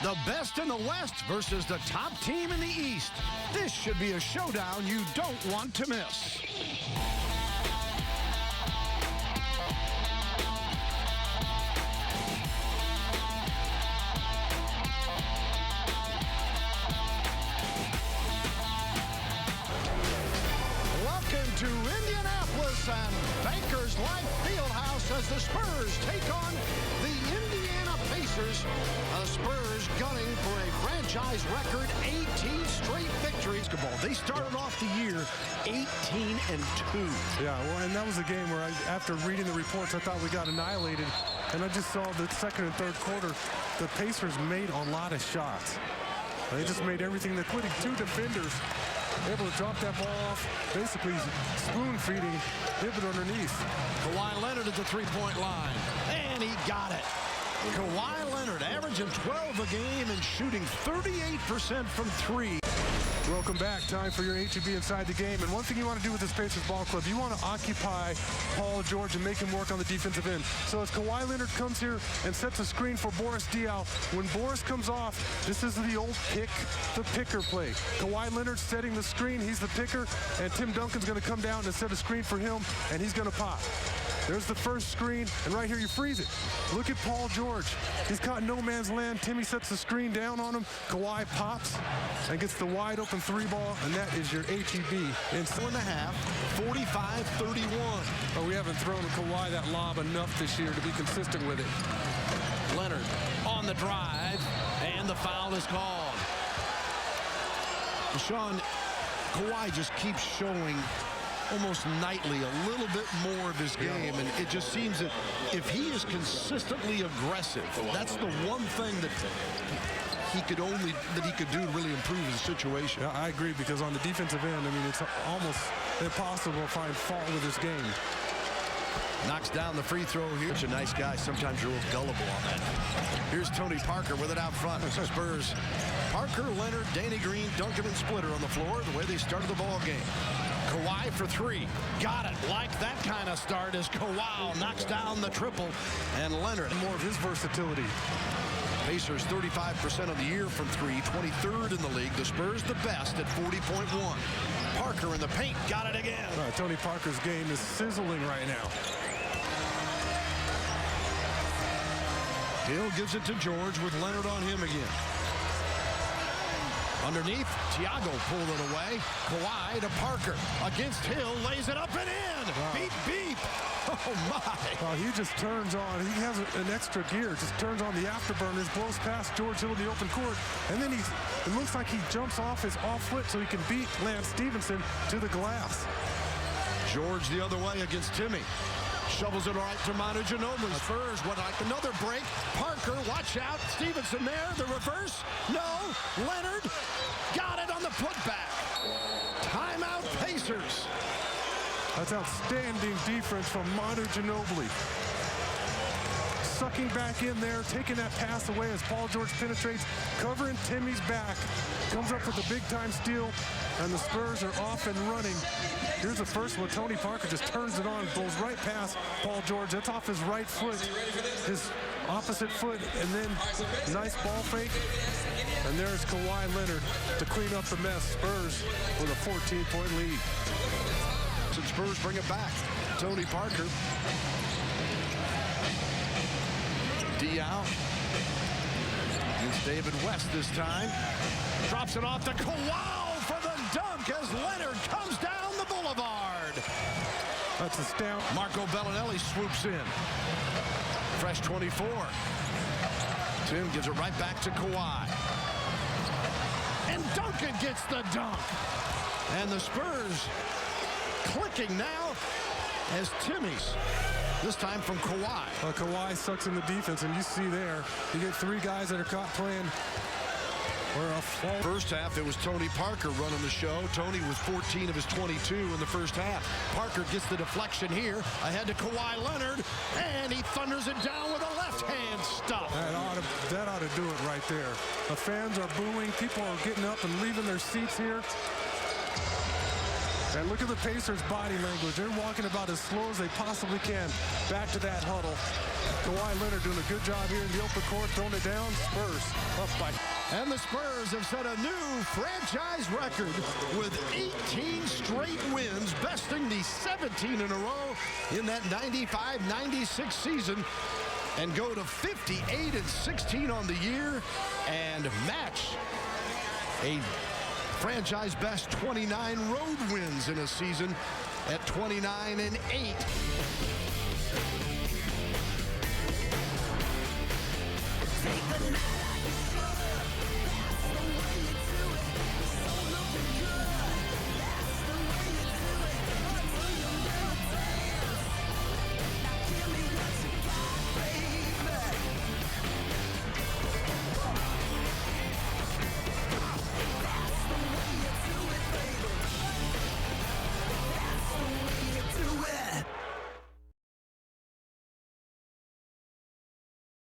The best in the West versus the top team in the East. This should be a showdown you don't want to miss. Welcome to Indianapolis and Bankers Life Fieldhouse as the Spurs take on the Indiana Pacers. The Spurs gunning for a franchise record 18 straight victories. They started off the year 18-2. Yeah, well, and that was a game where after reading the reports, I thought we got annihilated. And I just saw the second and third quarter, the Pacers made a lot of shots. They just made everything, including two defenders, able to drop that ball off, basically spoon-feeding Hibbert underneath. Kawhi Leonard at the three-point line, and he got it. Kawhi Leonard averaging 12 a game and shooting 38% from three. Welcome back. Time for your HEB Inside the Game. And one thing you want to do with this Pacers ball club, you want to occupy Paul George and make him work on the defensive end. So as Kawhi Leonard comes here and sets a screen for Boris Diaw, when Boris comes off, this is the old pick the picker play. Kawhi Leonard setting the screen, he's the picker, and Tim Duncan's going to come down and set a screen for him, and he's going to pop. There's the first screen, and right here you freeze it. Look at Paul George. He's caught no man's land. Timmy sets the screen down on him. Kawhi pops and gets the wide open three ball, and that is your HEB. In 4.5, 45-31. Oh, we haven't thrown Kawhi that lob enough this year to be consistent with it. Leonard on the drive, and the foul is called. Sean, Kawhi just keeps showing almost nightly a little bit more of his game, and it just seems that if he is consistently aggressive, that's the one thing that he could do to really improve his situation. Yeah, I agree, because on the defensive end, I mean, it's almost impossible to find fault with his game. Knocks down the free throw here. Such a nice guy. Sometimes you're a little gullible on that. Here's Tony Parker with it out front. Spurs. Parker, Leonard, Danny Green, Duncan, and Splitter on the floor the way they started the ball game. Kawhi for three. Got it. Like that kind of start as Kawhi knocks down the triple. And Leonard. More of his versatility. Pacers 35% of the year from three, 23rd in the league. The Spurs the best at 40.1. Parker in the paint. Got it again. Tony Parker's game is sizzling right now. Hill gives it to George with Leonard on him again. Underneath, Thiago pulled it away. Kawhi to Parker. Against Hill, lays it up and in. Wow. Beep, beep. Oh, my. Well, he just turns on. He has an extra gear. Just turns on the afterburners, blows past George Hill in the open court. And then it looks like he jumps off his off foot so he can beat Lance Stevenson to the glass. George the other way against Timmy. Shovels it right to Manu Ginobili. Spurs would like another break. Parker, watch out. Stevenson there. The reverse. No. Leonard got it on the putback. Timeout Pacers. That's outstanding defense from Manu Ginobili. Sucking back in there, taking that pass away as Paul George penetrates, covering Timmy's back. Comes up with a big-time steal, and the Spurs are off and running. Here's the first one. Tony Parker just turns it on, blows right past Paul George. That's off his right foot, his opposite foot, and then nice ball fake. And there's Kawhi Leonard to clean up the mess. Spurs with a 14-point lead. And Spurs bring it back. Tony Parker. Diaw. It's David West this time. Drops it off to Kawhi for the dunk as Leonard comes down the boulevard. That's a stamp. Marco Bellinelli swoops in. Fresh 24. Tim gives it right back to Kawhi. And Duncan gets the dunk. And the Spurs clicking now as Timmy's. This time from Kawhi. Kawhi sucks in the defense, and you see there, you get three guys that are caught playing. First half, it was Tony Parker running the show. Tony was 14 of his 22 in the first half. Parker gets the deflection here. Ahead to Kawhi Leonard, and he thunders it down with a left-hand stop. That ought to do it right there. The fans are booing. People are getting up and leaving their seats here. And look at the Pacers' body language. They're walking about as slow as they possibly can back to that huddle. Kawhi Leonard doing a good job here in the open court, throwing it down. Spurs up by. And the Spurs have set a new franchise record with 18 straight wins, besting the 17 in a row in that 95-96 season, and go to 58-16 on the year and match a franchise best 29 road wins in a season at 29-8.